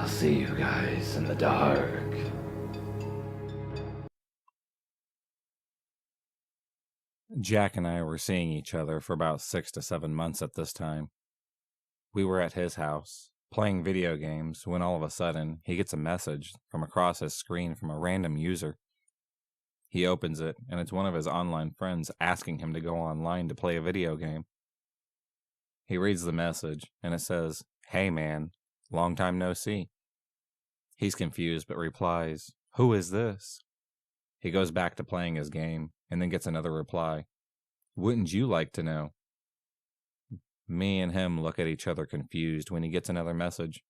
see you guys in the dark. Jack and I were seeing each other for about 6 to 7 months at this time. We were at his house, playing video games, when all of a sudden he gets a message from across his screen from a random user. He opens it, and it's one of his online friends asking him to go online to play a video game. He reads the message, and it says, "Hey man, long time no see." He's confused, but replies, "Who is this?" He goes back to playing his game, and then gets another reply, "Wouldn't you like to know?" Me and him look at each other confused when he gets another message.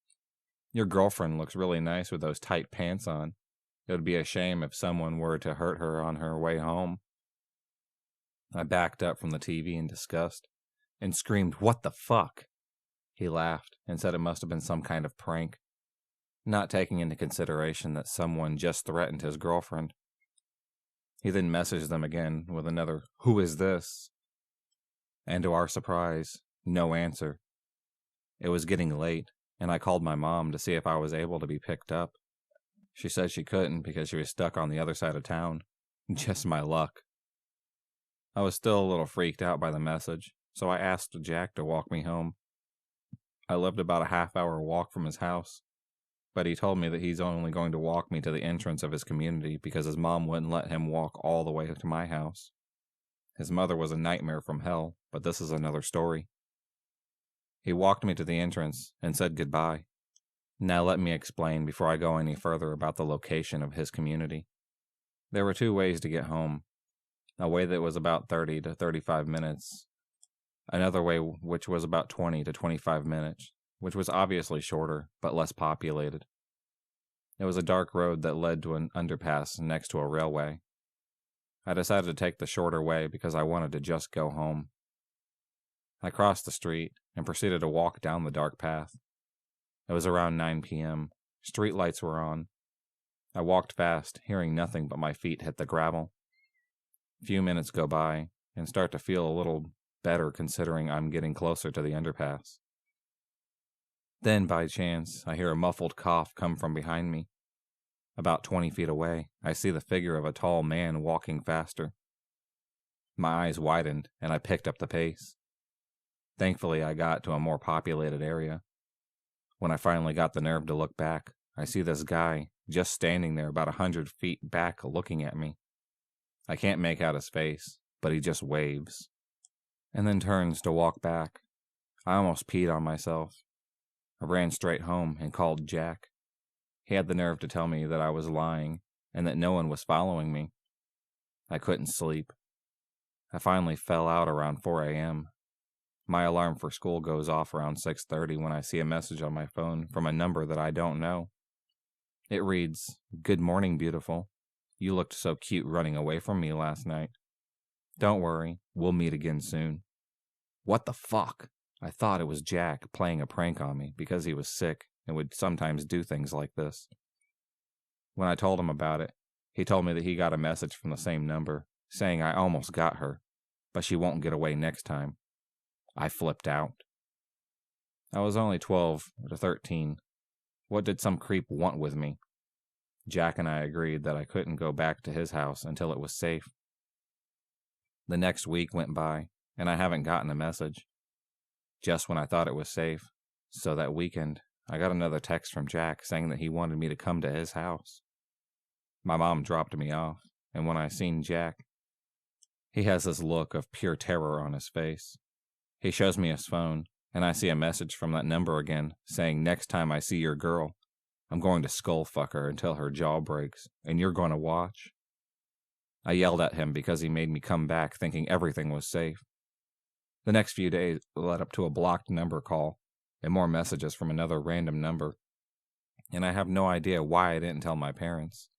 "Your girlfriend looks really nice with those tight pants on. It would be a shame if someone were to hurt her on her way home." I backed up from the TV in disgust and screamed, "What the fuck?" He laughed and said it must have been some kind of prank, not taking into consideration that someone just threatened his girlfriend. He then messaged them again with another, "Who is this?" And to our surprise, no answer. It was getting late, and I called my mom to see if I was able to be picked up. She said she couldn't because she was stuck on the other side of town. Just my luck. I was still a little freaked out by the message, so I asked Jack to walk me home. I lived about a half-hour walk from his house, but he told me that he's only going to walk me to the entrance of his community because his mom wouldn't let him walk all the way to my house. His mother was a nightmare from hell, but this is another story. He walked me to the entrance and said goodbye. Now let me explain before I go any further about the location of his community. There were two ways to get home. A way that was about 30 to 35 minutes. Another way which was about 20 to 25 minutes, which was obviously shorter, but less populated. It was a dark road that led to an underpass next to a railway. I decided to take the shorter way because I wanted to just go home. I crossed the street and proceeded to walk down the dark path. It was around 9 p.m. Street lights were on. I walked fast, hearing nothing but my feet hit the gravel. A few minutes go by and start to feel a little better considering I'm getting closer to the underpass. Then, by chance, I hear a muffled cough come from behind me. About 20 feet away, I see the figure of a tall man walking faster. My eyes widened, and I picked up the pace. Thankfully, I got to a more populated area. When I finally got the nerve to look back, I see this guy just standing there about 100 feet back looking at me. I can't make out his face, but he just waves, and then turns to walk back. I almost peed on myself. I ran straight home and called Jack. He had the nerve to tell me that I was lying and that no one was following me. I couldn't sleep. I finally fell out around 4 a.m. My alarm for school goes off around 6:30 when I see a message on my phone from a number that I don't know. It reads, "Good morning, beautiful. You looked so cute running away from me last night. Don't worry, we'll meet again soon." What the fuck? I thought it was Jack playing a prank on me because he was sick and would sometimes do things like this. When I told him about it, he told me that he got a message from the same number saying I almost got her, but she won't get away next time. I flipped out. I was only 12 to 13. What did some creep want with me? Jack and I agreed that I couldn't go back to his house until it was safe. The next week went by, and I haven't gotten a message. Just when I thought it was safe, so that weekend, I got another text from Jack saying that he wanted me to come to his house. My mom dropped me off, and when I seen Jack, he has this look of pure terror on his face. He shows me his phone, and I see a message from that number again, saying next time I see your girl, I'm going to skull fuck her until her jaw breaks, and you're going to watch. I yelled at him because he made me come back thinking everything was safe. The next few days led up to a blocked number call, and more messages from another random number, and I have no idea why I didn't tell my parents.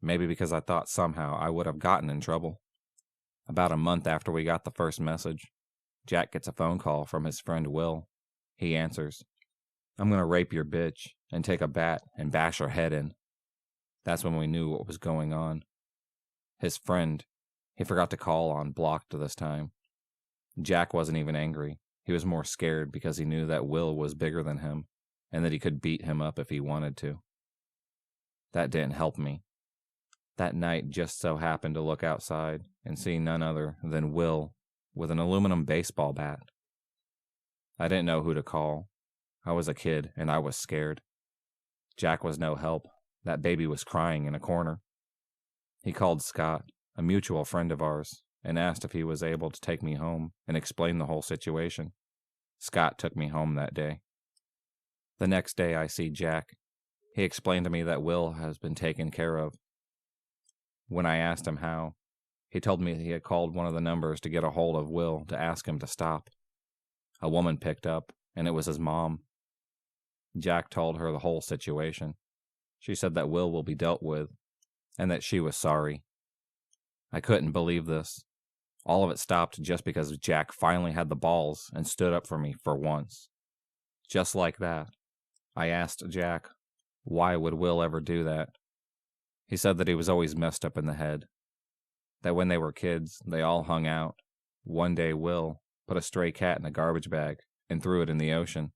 Maybe because I thought somehow I would have gotten in trouble. About a month after we got the first message, Jack gets a phone call from his friend Will. He answers, "I'm going to rape your bitch and take a bat and bash her head in." That's when we knew what was going on. His friend, he forgot to call on blocked this time. Jack wasn't even angry. He was more scared because he knew that Will was bigger than him. and that he could beat him up if he wanted to. That didn't help me. That night just so happened to look outside and see none other than Will with an aluminum baseball bat. I didn't know who to call. I was a kid and I was scared. Jack was no help. That baby was crying in a corner. He called Scott, a mutual friend of ours, and asked if he was able to take me home and explain the whole situation. Scott took me home that day. The next day I see Jack. He explained to me that Will has been taken care of. When I asked him how, he told me he had called one of the numbers to get a hold of Will to ask him to stop. A woman picked up, and it was his mom. Jack told her the whole situation. She said that Will be dealt with, and that she was sorry. I couldn't believe this. All of it stopped just because Jack finally had the balls and stood up for me for once. Just like that. I asked Jack, why would Will ever do that? He said that he was always messed up in the head. That when they were kids, they all hung out. One day Will put a stray cat in a garbage bag and threw it in the ocean.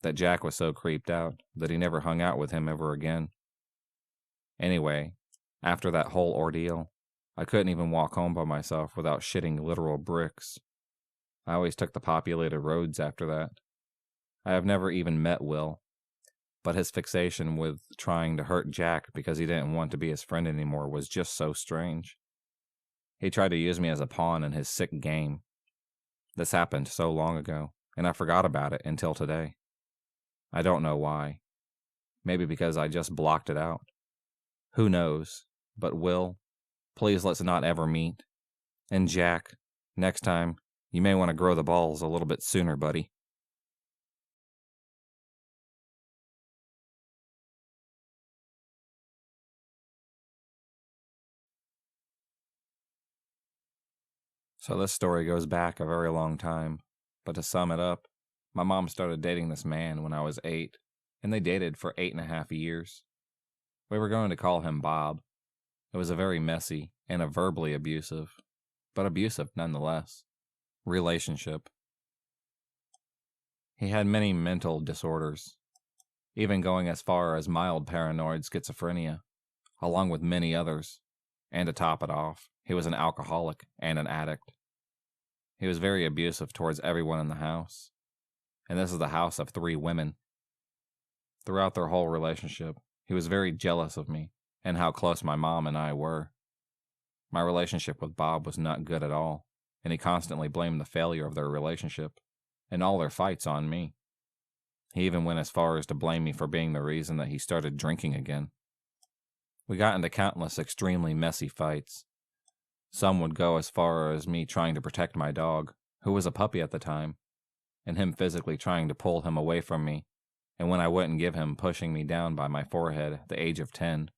That Jack was so creeped out that he never hung out with him ever again. Anyway, after that whole ordeal, I couldn't even walk home by myself without shitting literal bricks. I always took the populated roads after that. I have never even met Will, but his fixation with trying to hurt Jack because he didn't want to be his friend anymore was just so strange. He tried to use me as a pawn in his sick game. This happened so long ago, and I forgot about it until today. I don't know why. Maybe because I just blocked it out. Who knows? But Will, please let's not ever meet. And Jack, next time, you may want to grow the balls a little bit sooner, buddy. So this story goes back a very long time, but to sum it up, my mom started dating this man when I was 8, and they dated for 8.5 years. We were going to call him Bob. It was a very messy and a verbally abusive, but abusive nonetheless, relationship. He had many mental disorders, even going as far as mild paranoid schizophrenia, along with many others. And to top it off, he was an alcoholic and an addict. He was very abusive towards everyone in the house, and this is the house of 3 women. Throughout their whole relationship, he was very jealous of me and how close my mom and I were. My relationship with Bob was not good at all, and he constantly blamed the failure of their relationship and all their fights on me. He even went as far as to blame me for being the reason that he started drinking again. We got into countless extremely messy fights. Some would go as far as me trying to protect my dog, who was a puppy at the time, and him physically trying to pull him away from me, and when I wouldn't give him, pushing me down by my forehead at the age of 10.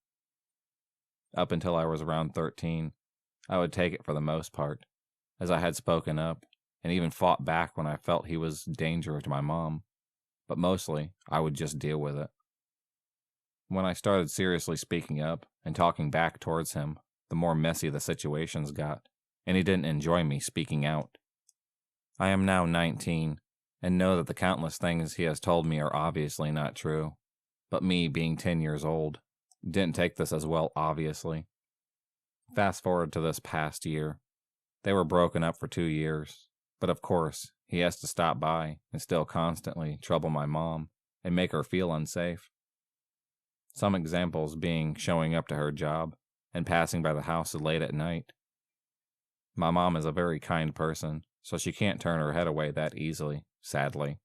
Up until I was around 13, I would take it for the most part, as I had spoken up, and even fought back when I felt he was a danger to my mom, but mostly I would just deal with it. When I started seriously speaking up and talking back towards him, the more messy the situations got, and he didn't enjoy me speaking out. I am now 19, and know that the countless things he has told me are obviously not true, but me, being 10 years old, didn't take this as well, obviously. Fast forward to this past year. They were broken up for 2 years, but of course, he has to stop by and still constantly trouble my mom and make her feel unsafe. Some examples being showing up to her job and passing by the house late at night. My mom is a very kind person, so she can't turn her head away that easily, sadly.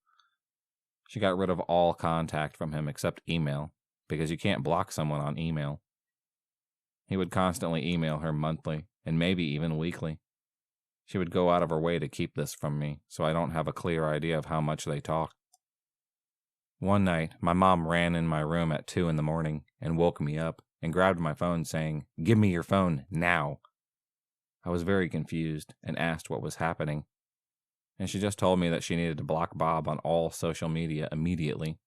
She got rid of all contact from him except email, because you can't block someone on email. He would constantly email her monthly, and maybe even weekly. She would go out of her way to keep this from me, so I don't have a clear idea of how much they talk. One night, my mom ran in my room at 2 in the morning and woke me up and grabbed my phone saying, "Give me your phone, now." I was very confused and asked what was happening, and she just told me that she needed to block Bob on all social media immediately.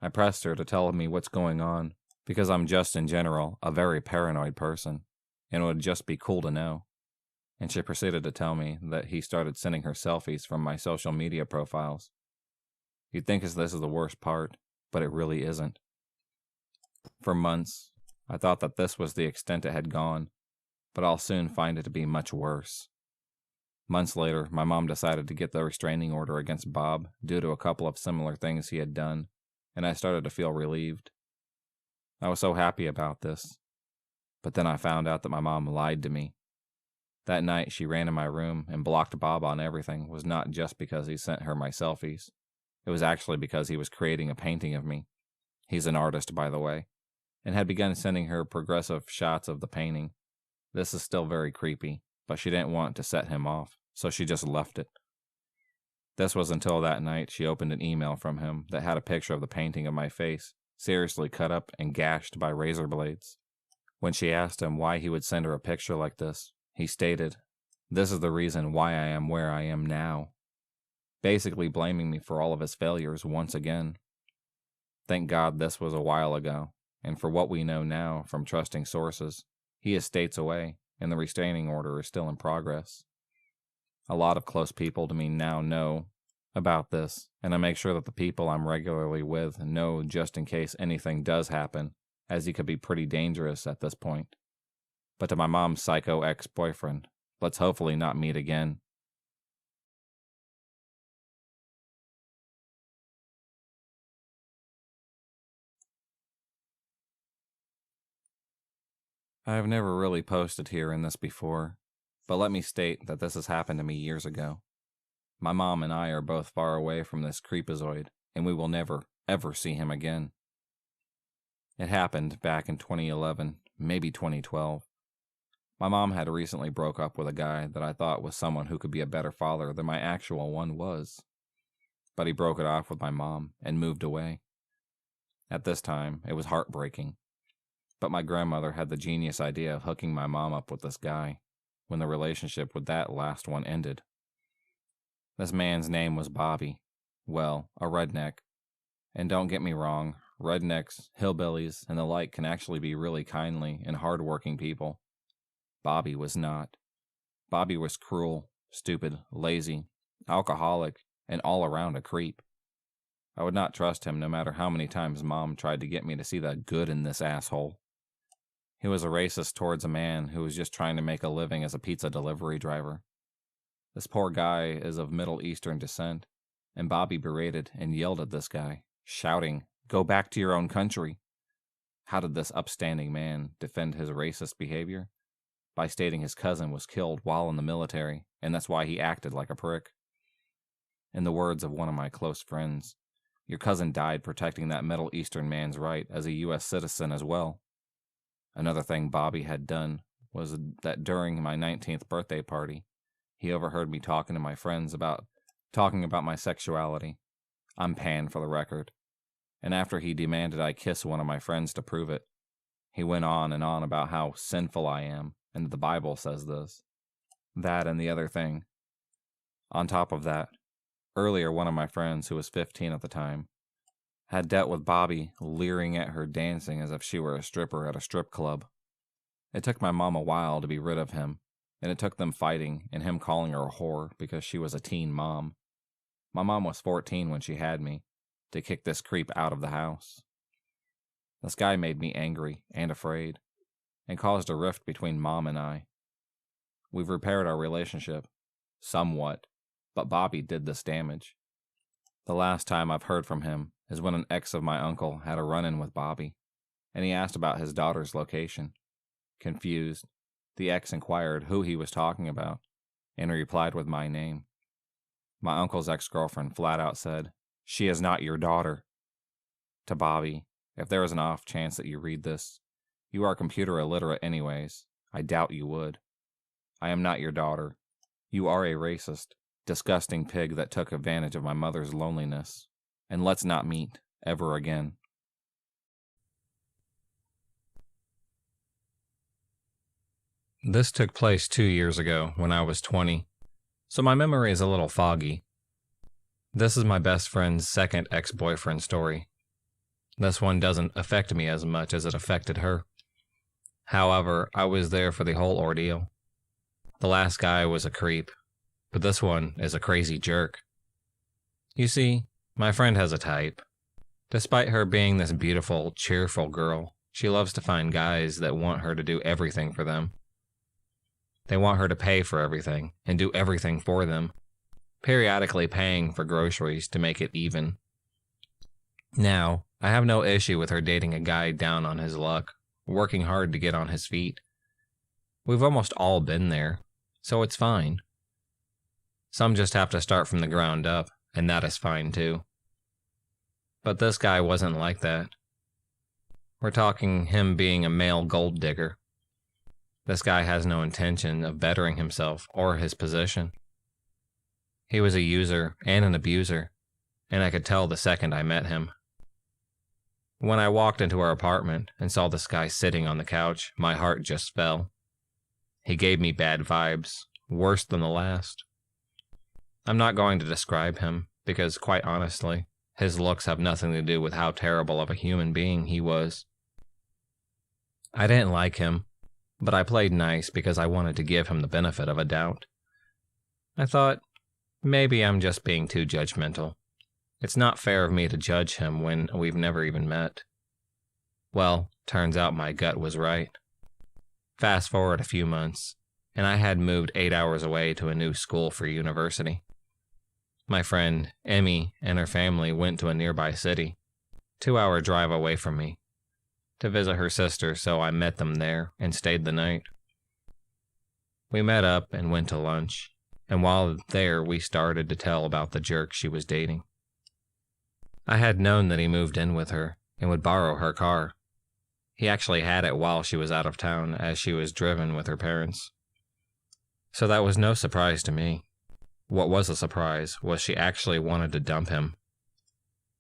I pressed her to tell me what's going on, because I'm just in general a very paranoid person, and it would just be cool to know. And she proceeded to tell me that he started sending her selfies from my social media profiles. You'd think this is the worst part, but it really isn't. For months, I thought that this was the extent it had gone, but I'll soon find it to be much worse. Months later, my mom decided to get the restraining order against Bob due to a couple of similar things he had done, and I started to feel relieved. I was so happy about this, but then I found out that my mom lied to me. That night she ran in my room and blocked Bob on everything was not just because he sent her my selfies. It was actually because he was creating a painting of me. He's an artist, by the way, and had begun sending her progressive shots of the painting. This is still very creepy, but she didn't want to set him off, so she just left it. This was until that night she opened an email from him that had a picture of the painting of my face, seriously cut up and gashed by razor blades. When she asked him why he would send her a picture like this, he stated, "This is the reason why I am where I am now," basically blaming me for all of his failures once again. Thank God this was a while ago, and for what we know now from trusting sources, he is states away, and the restraining order is still in progress. A lot of close people to me now know about this, and I make sure that the people I'm regularly with know just in case anything does happen, as he could be pretty dangerous at this point. But to my mom's psycho ex-boyfriend, let's hopefully not meet again. I have never really posted here in this before, but let me state that this has happened to me years ago. My mom and I are both far away from this creepazoid, and we will never, ever see him again. It happened back in 2011, maybe 2012. My mom had recently broke up with a guy that I thought was someone who could be a better father than my actual one was. But he broke it off with my mom and moved away. At this time, it was heartbreaking. But my grandmother had the genius idea of hooking my mom up with this guy when the relationship with that last one ended. This man's name was Bobby. Well, a redneck. And don't get me wrong, rednecks, hillbillies, and the like can actually be really kindly and hard-working people. Bobby was not. Bobby was cruel, stupid, lazy, alcoholic, and all around a creep. I would not trust him no matter how many times Mom tried to get me to see the good in this asshole. He was a racist towards a man who was just trying to make a living as a pizza delivery driver. This poor guy is of Middle Eastern descent, and Bobby berated and yelled at this guy, shouting, "Go back to your own country." How did this upstanding man defend his racist behavior? By stating his cousin was killed while in the military, and that's why he acted like a prick. In the words of one of my close friends, your cousin died protecting that Middle Eastern man's right as a U.S. citizen as well. Another thing Bobby had done was that during my 19th birthday party, he overheard me talking to my friends about my sexuality. I'm pan for the record. And after he demanded I kiss one of my friends to prove it, he went on and on about how sinful I am, and the Bible says this, that, and the other thing. On top of that, earlier one of my friends, who was 15 at the time, had dealt with Bobby leering at her dancing as if she were a stripper at a strip club. It took my mom a while to be rid of him, and it took them fighting and him calling her a whore because she was a teen mom. My mom was 14 when she had me, to kick this creep out of the house. This guy made me angry and afraid, and caused a rift between Mom and I. We've repaired our relationship, somewhat, but Bobby did this damage. The last time I've heard from him is when an ex of my uncle had a run-in with Bobby, and he asked about his daughter's location. Confused, the ex inquired who he was talking about, and he replied with my name. My uncle's ex-girlfriend flat out said, "She is not your daughter." To Bobby, if there is an off chance that you read this, you are computer illiterate anyways. I doubt you would. I am not your daughter. You are a racist, disgusting pig that took advantage of my mother's loneliness. And let's not meet ever again. This took place 2 years ago when I was 20, so my memory is a little foggy. This is my best friend's second ex-boyfriend story. This one doesn't affect me as much as it affected her. However, I was there for the whole ordeal. The last guy was a creep, but this one is a crazy jerk. You see, My friend has a type. Despite her being this beautiful, cheerful girl, she loves to find guys that want her to do everything for them. They want her to pay for everything and do everything for them, periodically paying for groceries to make it even. Now, I have no issue with her dating a guy down on his luck, working hard to get on his feet. We've almost all been there, so it's fine. Some just have to start from the ground up, and that is fine too. But this guy wasn't like that. We're talking him being a male gold digger. This guy has no intention of bettering himself or his position. He was a user and an abuser, and I could tell the second I met him. When I walked into our apartment and saw this guy sitting on the couch, my heart just fell. He gave me bad vibes, worse than the last. I'm not going to describe him, because quite honestly, his looks have nothing to do with how terrible of a human being he was. I didn't like him, but I played nice because I wanted to give him the benefit of a doubt. I thought, maybe I'm just being too judgmental. It's not fair of me to judge him when we've never even met. Well, turns out my gut was right. Fast forward a few months, and I had moved 8 hours away to a new school for university. My friend, Emmy, and her family went to a nearby city, 2-hour drive away from me, to visit her sister, so I met them there and stayed the night. We met up and went to lunch, and while there we started to tell about the jerk she was dating. I had known that he moved in with her and would borrow her car. He actually had it while she was out of town, as she was driven with her parents. So that was no surprise to me. What was a surprise was she actually wanted to dump him.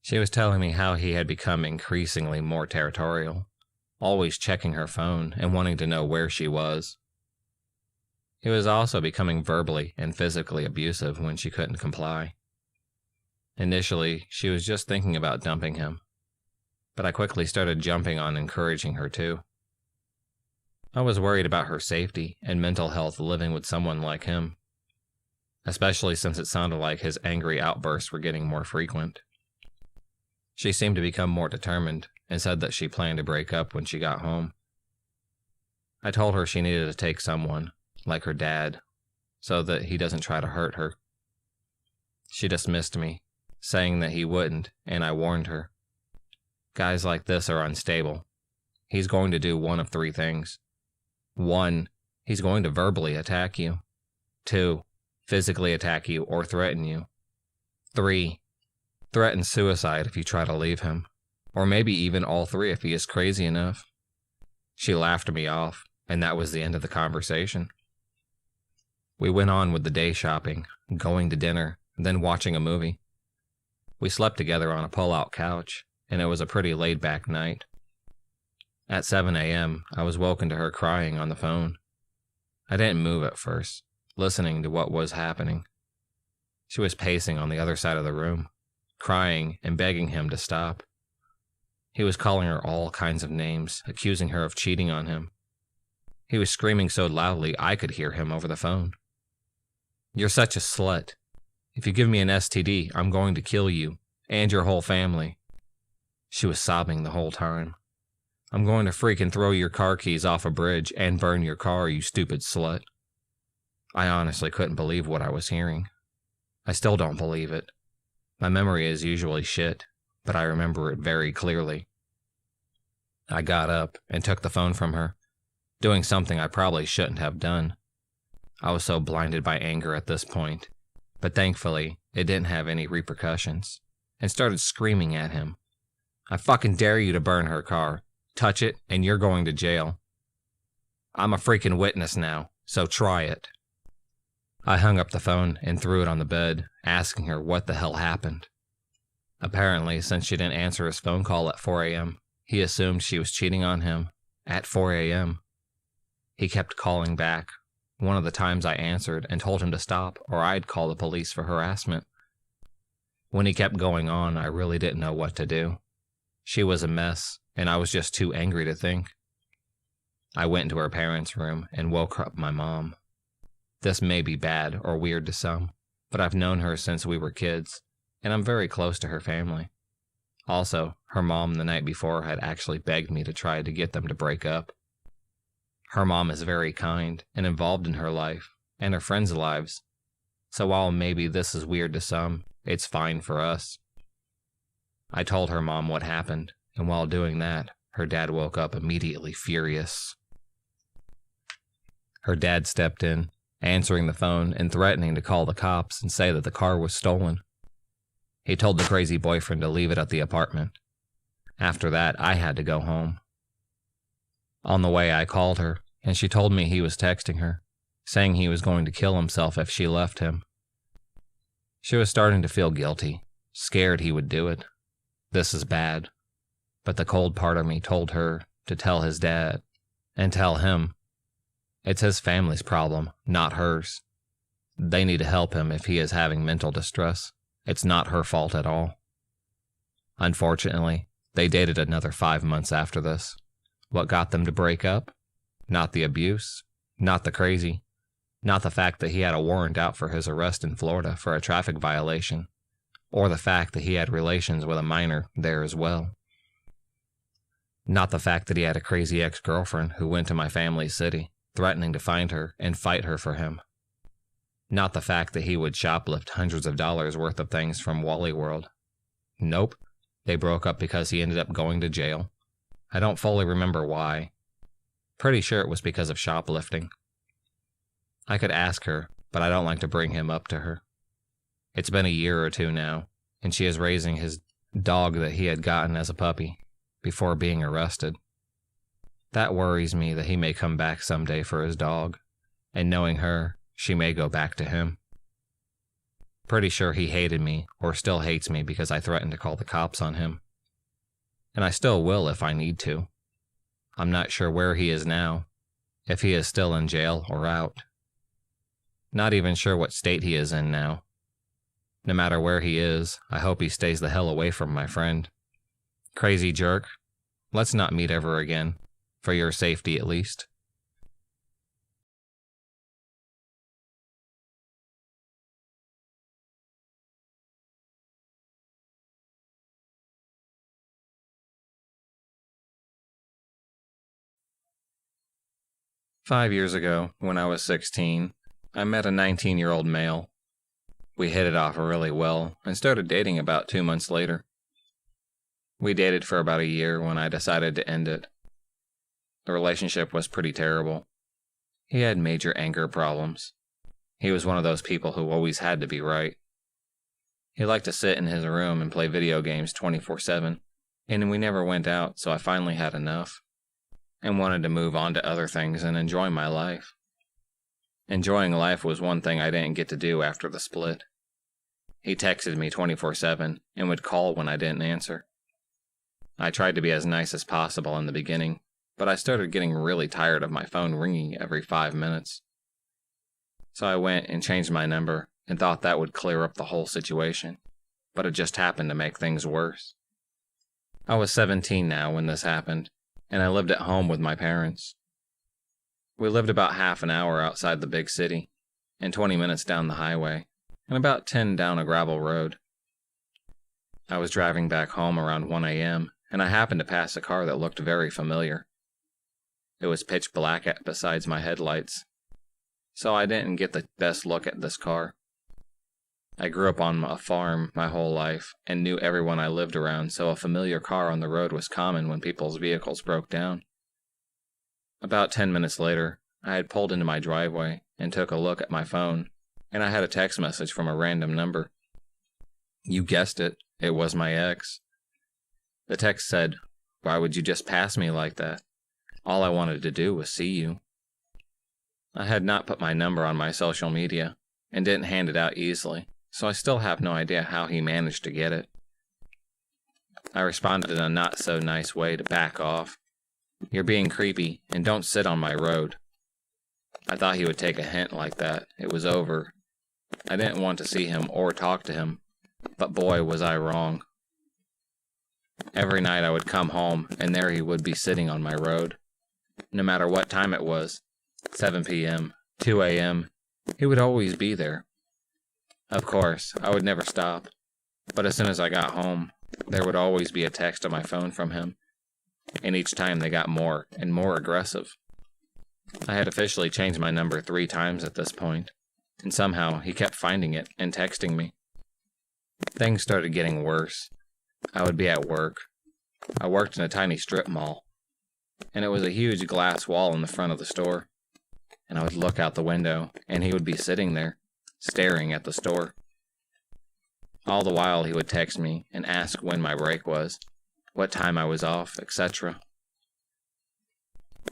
She was telling me how he had become increasingly more territorial, always checking her phone and wanting to know where she was. He was also becoming verbally and physically abusive when she couldn't comply. Initially, she was just thinking about dumping him, but I quickly started jumping on encouraging her too. I was worried about her safety and mental health living with someone like him, especially since it sounded like his angry outbursts were getting more frequent. She seemed to become more determined and said that she planned to break up when she got home. I told her she needed to take someone, like her dad, so that he doesn't try to hurt her. She dismissed me, saying that he wouldn't, and I warned her. Guys like this are unstable. He's going to do one of three things. 1, he's going to verbally attack you. 2, physically attack you or threaten you. 3, threaten suicide if you try to leave him, or maybe even all 3 if he is crazy enough. She laughed me off, and that was the end of the conversation. We went on with the day shopping, going to dinner, then watching a movie. We slept together on a pull-out couch, and it was a pretty laid-back night. At 7 a.m., I was woken to her crying on the phone. I didn't move at first, listening to what was happening. She was pacing on the other side of the room, crying and begging him to stop. He was calling her all kinds of names, accusing her of cheating on him. He was screaming so loudly I could hear him over the phone. "You're such a slut. If you give me an STD, I'm going to kill you, and your whole family." She was sobbing the whole time. "I'm going to freaking throw your car keys off a bridge and burn your car, you stupid slut." I honestly couldn't believe what I was hearing. I still don't believe it. My memory is usually shit, but I remember it very clearly. I got up and took the phone from her, doing something I probably shouldn't have done. I was so blinded by anger at this point, but thankfully it didn't have any repercussions, and started screaming at him. "I fucking dare you to burn her car. Touch it, and you're going to jail. I'm a freaking witness now, so try it." I hung up the phone and threw it on the bed, asking her what the hell happened. Apparently, since she didn't answer his phone call at 4 a.m., he assumed she was cheating on him at 4 a.m. He kept calling back, one of the times I answered and told him to stop or I'd call the police for harassment. When he kept going on, I really didn't know what to do. She was a mess, and I was just too angry to think. I went into her parents' room and woke up my mom. This may be bad or weird to some, but I've known her since we were kids, and I'm very close to her family. Also, her mom the night before had actually begged me to try to get them to break up. Her mom is very kind and involved in her life and her friends' lives, so while maybe this is weird to some, it's fine for us. I told her mom what happened, and while doing that, her dad woke up immediately furious. Her dad stepped in, answering the phone and threatening to call the cops and say that the car was stolen. He told the crazy boyfriend to leave it at the apartment. After that, I had to go home. On the way, I called her, and she told me he was texting her, saying he was going to kill himself if she left him. She was starting to feel guilty, scared he would do it. This is bad. But the cold part of me told her to tell his dad, and tell him. It's his family's problem, not hers. They need to help him if he is having mental distress. It's not her fault at all. Unfortunately, they dated another 5 months after this. What got them to break up? Not the abuse, not the crazy, not the fact that he had a warrant out for his arrest in Florida for a traffic violation, or the fact that he had relations with a minor there as well. Not the fact that he had a crazy ex-girlfriend who went to my family's city, threatening to find her and fight her for him. Not the fact that he would shoplift hundreds of dollars worth of things from Wally World. Nope, they broke up because he ended up going to jail. I don't fully remember why. Pretty sure it was because of shoplifting. I could ask her, but I don't like to bring him up to her. It's been a year or two now, and she is raising his dog that he had gotten as a puppy before being arrested. That worries me that he may come back someday for his dog, and knowing her, she may go back to him. Pretty sure he hated me, or still hates me because I threatened to call the cops on him. And I still will if I need to. I'm not sure where he is now, if he is still in jail or out. Not even sure what state he is in now. No matter where he is, I hope he stays the hell away from my friend. Crazy jerk, let's not meet ever again, for your safety at least. "5 years ago, when I was 16, I met a 19-year-old male. We hit it off really well and started dating about 2 months later. We dated for about a year when I decided to end it. The relationship was pretty terrible. He had major anger problems. He was one of those people who always had to be right. He liked to sit in his room and play video games 24/7, and we never went out, so I finally had enough and wanted to move on to other things and enjoy my life. Enjoying life was one thing I didn't get to do after the split. He texted me 24/7 and would call when I didn't answer. I tried to be as nice as possible in the beginning, but I started getting really tired of my phone ringing every 5 minutes. So I went and changed my number and thought that would clear up the whole situation, but it just happened to make things worse. I was 17 now when this happened, and I lived at home with my parents. We lived about half an hour outside the big city, and 20 minutes down the highway, and about 10 down a gravel road. I was driving back home around 1 a.m., and I happened to pass a car that looked very familiar. It was pitch black besides my headlights, so I didn't get the best look at this car. I grew up on a farm my whole life and knew everyone I lived around, so a familiar car on the road was common when people's vehicles broke down. About 10 minutes later, I had pulled into my driveway and took a look at my phone, and I had a text message from a random number. You guessed it, it was my ex. The text said, "Why would you just pass me like that? All I wanted to do was see you." I had not put my number on my social media and didn't hand it out easily, so I still have no idea how he managed to get it. I responded in a not so nice way to back off. "You're being creepy, and don't sit on my road." I thought he would take a hint like that. It was over. I didn't want to see him or talk to him, but boy was I wrong. Every night I would come home, and there he would be sitting on my road. No matter what time it was, 7 p.m., 2 a.m., he would always be there. Of course, I would never stop. But as soon as I got home, there would always be a text on my phone from him, and each time they got more and more aggressive. I had officially changed my number 3 times at this point, and somehow he kept finding it and texting me. Things started getting worse. I would be at work. I worked in a tiny strip mall, and it was a huge glass wall in the front of the store, and I would look out the window, and he would be sitting there, staring at the store. All the while he would text me and ask when my break was, what time I was off, etc.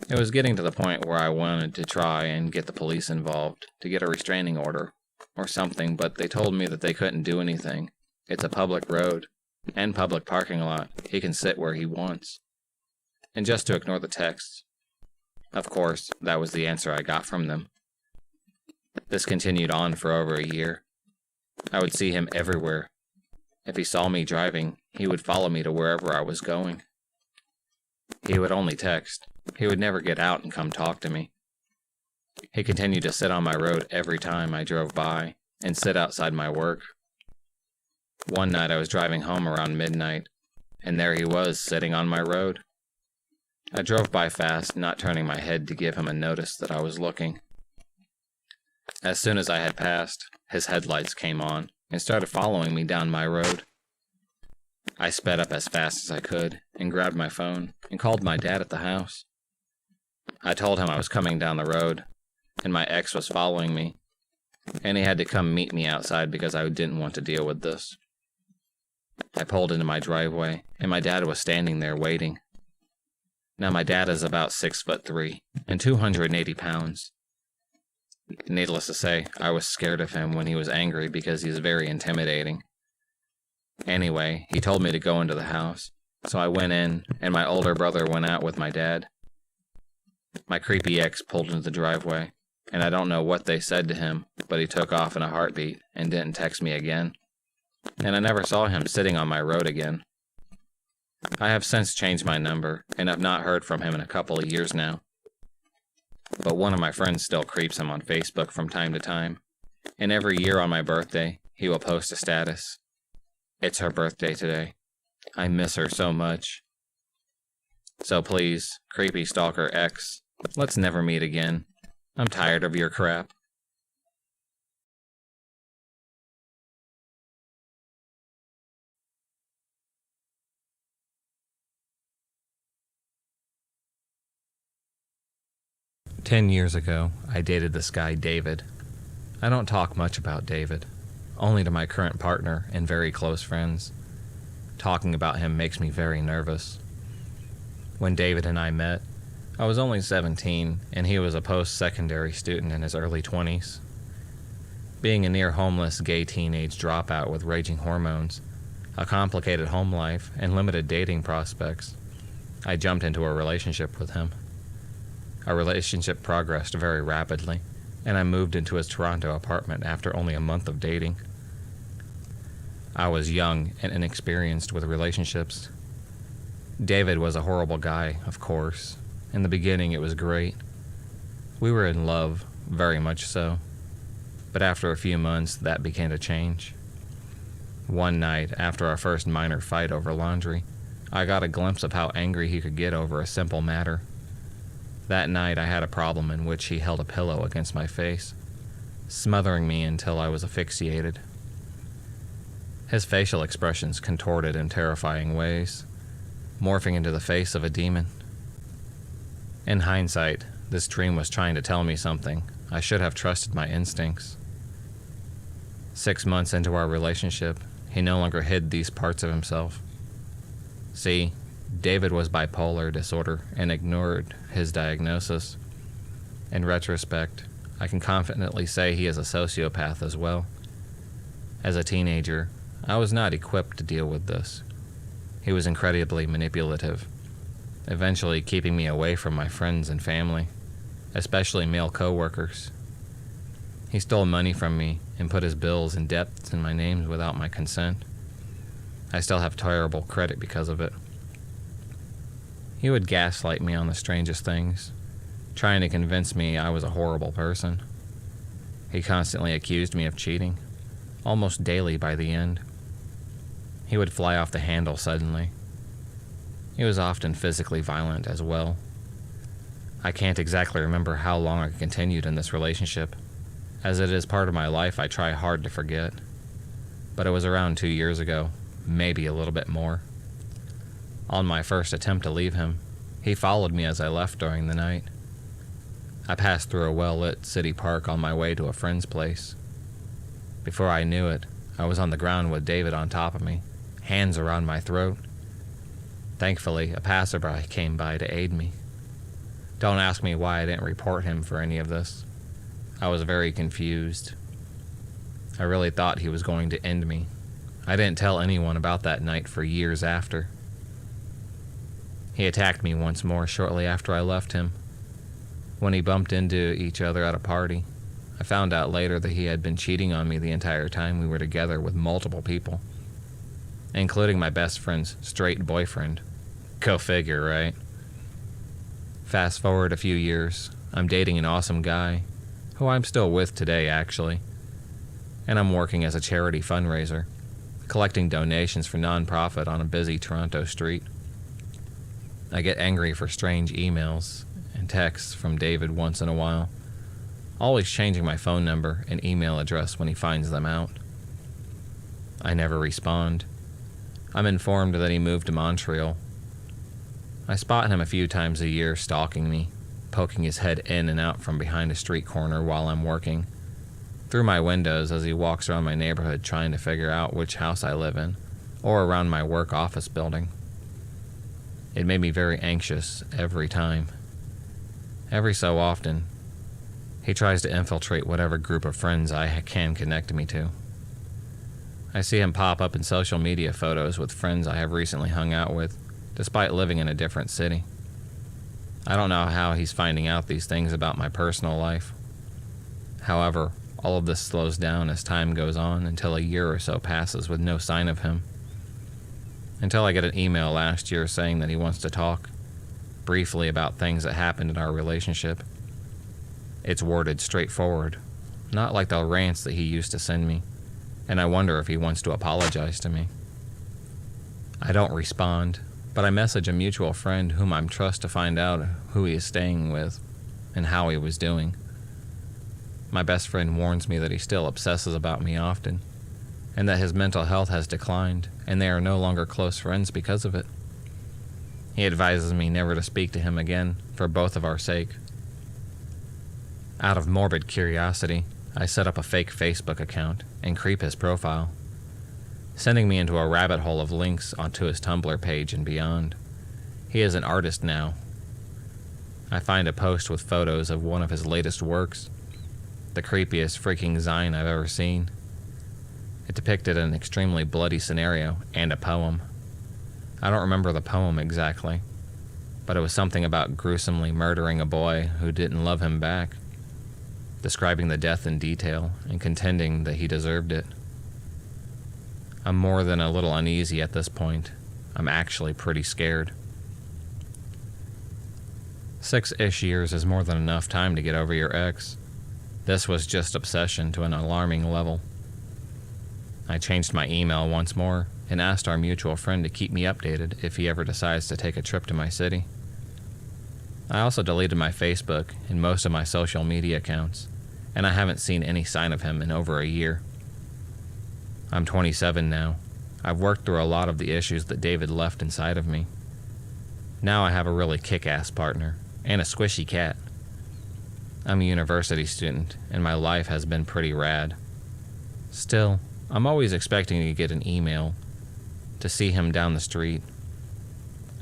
It was getting to the point where I wanted to try and get the police involved to get a restraining order or something, but they told me that they couldn't do anything. It's a public road and public parking lot. He can sit where he wants. And just to ignore the texts. Of course, that was the answer I got from them. This continued on for over a year. I would see him everywhere. If he saw me driving, he would follow me to wherever I was going. He would only text. He would never get out and come talk to me. He continued to sit on my road every time I drove by and sit outside my work. One night I was driving home around midnight, and there he was sitting on my road. I drove by fast, not turning my head to give him a notice that I was looking. As soon as I had passed, his headlights came on and started following me down my road. I sped up as fast as I could and grabbed my phone and called my dad at the house. I told him I was coming down the road and my ex was following me, and he had to come meet me outside because I didn't want to deal with this. I pulled into my driveway and my dad was standing there waiting. Now my dad is about 6'3" and 280 pounds. Needless to say, I was scared of him when he was angry because he's very intimidating. Anyway, he told me to go into the house, so I went in, and my older brother went out with my dad. My creepy ex pulled into the driveway, and I don't know what they said to him, but he took off in a heartbeat and didn't text me again. And I never saw him sitting on my road again. I have since changed my number, and have not heard from him in a couple of years now. But one of my friends still creeps him on Facebook from time to time, and every year on my birthday, he will post a status. It's her birthday today. I miss her so much. So please, Creepy Stalker X, let's never meet again. I'm tired of your crap. "10 years ago, I dated this guy, David. I don't talk much about David, only to my current partner and very close friends. Talking about him makes me very nervous. When David and I met, I was only 17, and he was a post-secondary student in his early 20s. Being a near-homeless gay teenage dropout with raging hormones, a complicated home life, and limited dating prospects, I jumped into a relationship with him. Our relationship progressed very rapidly, and I moved into his Toronto apartment after only a month of dating. I was young and inexperienced with relationships. David was a horrible guy, of course. In the beginning, it was great. We were in love, very much so. But after a few months, that began to change. One night, after our first minor fight over laundry, I got a glimpse of how angry he could get over a simple matter. That night, I had a problem in which he held a pillow against my face, smothering me until I was asphyxiated. His facial expressions contorted in terrifying ways, morphing into the face of a demon. In hindsight, this dream was trying to tell me something. I should have trusted my instincts. 6 months into our relationship, he no longer hid these parts of himself. See, David was bipolar disorder and ignored his diagnosis. In retrospect, I can confidently say he is a sociopath as well. As a teenager, I was not equipped to deal with this. He was incredibly manipulative, eventually keeping me away from my friends and family, especially male coworkers. He stole money from me and put his bills and debts in my name without my consent. I still have terrible credit because of it. He would gaslight me on the strangest things, trying to convince me I was a horrible person. He constantly accused me of cheating, almost daily by the end. He would fly off the handle suddenly. He was often physically violent as well. I can't exactly remember how long I continued in this relationship. As it is part of my life, I try hard to forget. But it was around 2 years ago, maybe a little bit more. On my first attempt to leave him, he followed me as I left during the night. I passed through a well-lit city park on my way to a friend's place. Before I knew it, I was on the ground with David on top of me, hands around my throat. Thankfully, a passerby came by to aid me. Don't ask me why I didn't report him for any of this. I was very confused. I really thought he was going to end me. I didn't tell anyone about that night for years after. He attacked me once more shortly after I left him. When he bumped into each other at a party, I found out later that he had been cheating on me the entire time we were together with multiple people, including my best friend's straight boyfriend. Go figure, right? Fast forward a few years, I'm dating an awesome guy, who I'm still with today actually, and I'm working as a charity fundraiser, collecting donations for nonprofit on a busy Toronto street. I get angry for strange emails and texts from David once in a while, always changing my phone number and email address when he finds them out. I never respond. I'm informed that he moved to Montreal. I spot him a few times a year stalking me, poking his head in and out from behind a street corner while I'm working, through my windows as he walks around my neighborhood trying to figure out which house I live in, or around my work office building. It made me very anxious every time. Every so often, he tries to infiltrate whatever group of friends I can connect me to. I see him pop up in social media photos with friends I have recently hung out with, despite living in a different city. I don't know how he's finding out these things about my personal life. However, all of this slows down as time goes on until a year or so passes with no sign of him. Until I get an email last year saying that he wants to talk, briefly about things that happened in our relationship. It's worded straightforward, not like the rants that he used to send me, and I wonder if he wants to apologize to me. I don't respond, but I message a mutual friend whom I trust to find out who he is staying with and how he was doing. My best friend warns me that he still obsesses about me often, and that his mental health has declined, and they are no longer close friends because of it. He advises me never to speak to him again, for both of our sake. Out of morbid curiosity, I set up a fake Facebook account and creep his profile, sending me into a rabbit hole of links onto his Tumblr page and beyond. He is an artist now. I find a post with photos of one of his latest works, the creepiest freaking Zine I've ever seen. It depicted an extremely bloody scenario and a poem. I don't remember the poem exactly, but it was something about gruesomely murdering a boy who didn't love him back, describing the death in detail and contending that he deserved it. I'm more than a little uneasy at this point. I'm actually pretty scared. 6-ish years is more than enough time to get over your ex. This was just obsession to an alarming level. I changed my email once more and asked our mutual friend to keep me updated if he ever decides to take a trip to my city. I also deleted my Facebook and most of my social media accounts, and I haven't seen any sign of him in over a year. I'm 27 now. I've worked through a lot of the issues that David left inside of me. Now I have a really kick-ass partner and a squishy cat. I'm a university student, and my life has been pretty rad. Still, I'm always expecting to get an email, to see him down the street.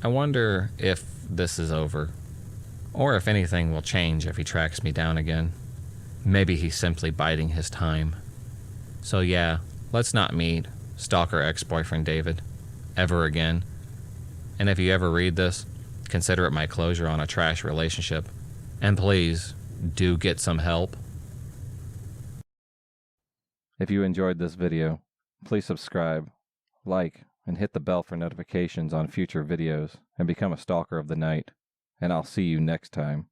I wonder if this is over, or if anything will change if he tracks me down again. Maybe he's simply biding his time. So yeah, let's not meet, stalker ex-boyfriend David, ever again. And if you ever read this, consider it my closure on a trash relationship. And please, do get some help. If you enjoyed this video, please subscribe, like, and hit the bell for notifications on future videos, and become a stalker of the night. And I'll see you next time.